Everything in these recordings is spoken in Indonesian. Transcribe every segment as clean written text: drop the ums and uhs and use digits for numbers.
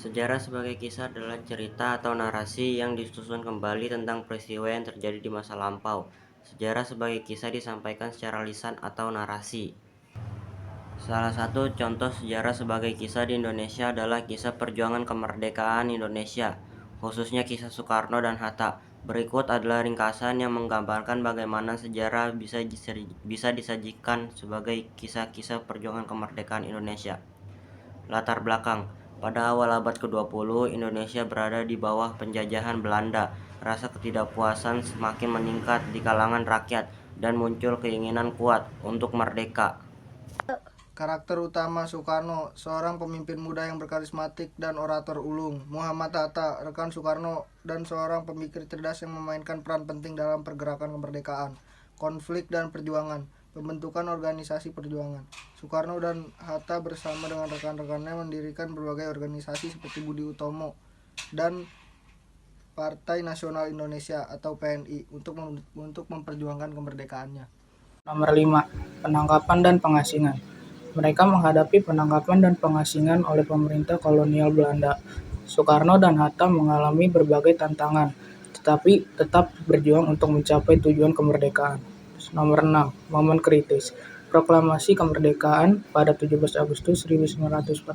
Sejarah sebagai kisah adalah cerita atau narasi yang disusun kembali tentang peristiwa yang terjadi di masa lampau. Sejarah sebagai kisah disampaikan secara lisan atau narasi. Salah satu contoh sejarah sebagai kisah di Indonesia adalah kisah perjuangan kemerdekaan Indonesia, khususnya kisah Soekarno dan Hatta. Berikut adalah ringkasan yang menggambarkan bagaimana sejarah bisa disajikan sebagai kisah-kisah perjuangan kemerdekaan Indonesia. Latar belakang: pada awal abad ke-20, Indonesia berada di bawah penjajahan Belanda. Rasa ketidakpuasan semakin meningkat di kalangan rakyat dan muncul keinginan kuat untuk merdeka. Karakter utama Soekarno, seorang pemimpin muda yang berkarismatik dan orator ulung. Muhammad Hatta, rekan Soekarno dan seorang pemikir cerdas yang memainkan peran penting dalam pergerakan kemerdekaan. Konflik dan perjuangan, pembentukan organisasi perjuangan. Soekarno dan Hatta bersama dengan rekan-rekannya mendirikan berbagai organisasi seperti Budi Utomo dan Partai Nasional Indonesia atau PNI untuk memperjuangkan kemerdekaannya. Nomor 5. Penangkapan dan pengasingan. Mereka menghadapi penangkapan dan pengasingan oleh pemerintah kolonial Belanda. Soekarno dan Hatta mengalami berbagai tantangan, tetapi tetap berjuang untuk mencapai tujuan kemerdekaan. Nomor 6. Momen kritis. Proklamasi kemerdekaan pada 17 Agustus 1945,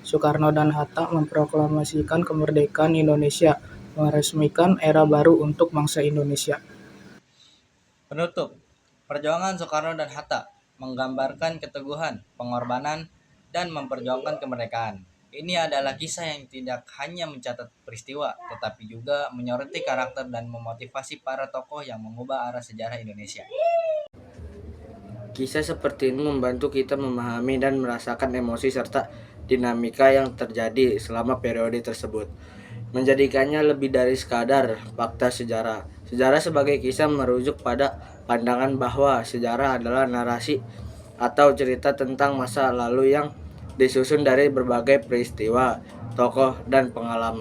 Soekarno dan Hatta memproklamasikan kemerdekaan Indonesia, meresmikan era baru untuk bangsa Indonesia. Penutup, perjuangan Soekarno dan Hatta menggambarkan keteguhan, pengorbanan, dan memperjuangkan kemerdekaan. Ini adalah kisah yang tidak hanya mencatat peristiwa, tetapi juga menyoroti karakter dan memotivasi para tokoh yang mengubah arah sejarah Indonesia. Kisah seperti ini membantu kita memahami dan merasakan emosi serta dinamika yang terjadi selama periode tersebut, menjadikannya lebih dari sekadar fakta sejarah. Sejarah sebagai kisah merujuk pada pandangan bahwa sejarah adalah narasi atau cerita tentang masa lalu yang disusun dari berbagai peristiwa, tokoh, dan pengalaman.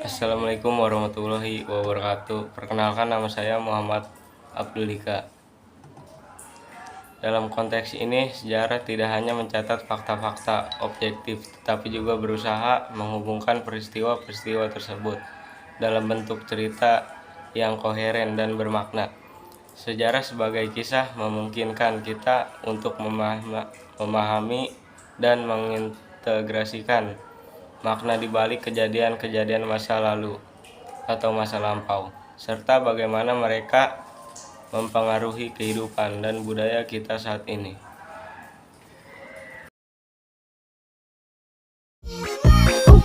Assalamualaikum warahmatullahi wabarakatuh. Perkenalkan, nama saya Muhammad Abdul Dika. Dalam konteks ini, sejarah tidak hanya mencatat fakta-fakta objektif, tetapi juga berusaha menghubungkan peristiwa-peristiwa tersebut dalam bentuk cerita yang koheren dan bermakna. Sejarah sebagai kisah memungkinkan kita untuk memahami dan mengintegrasikan makna di balik kejadian-kejadian masa lalu atau masa lampau, serta bagaimana mereka mempengaruhi kehidupan dan budaya kita saat ini. Oh,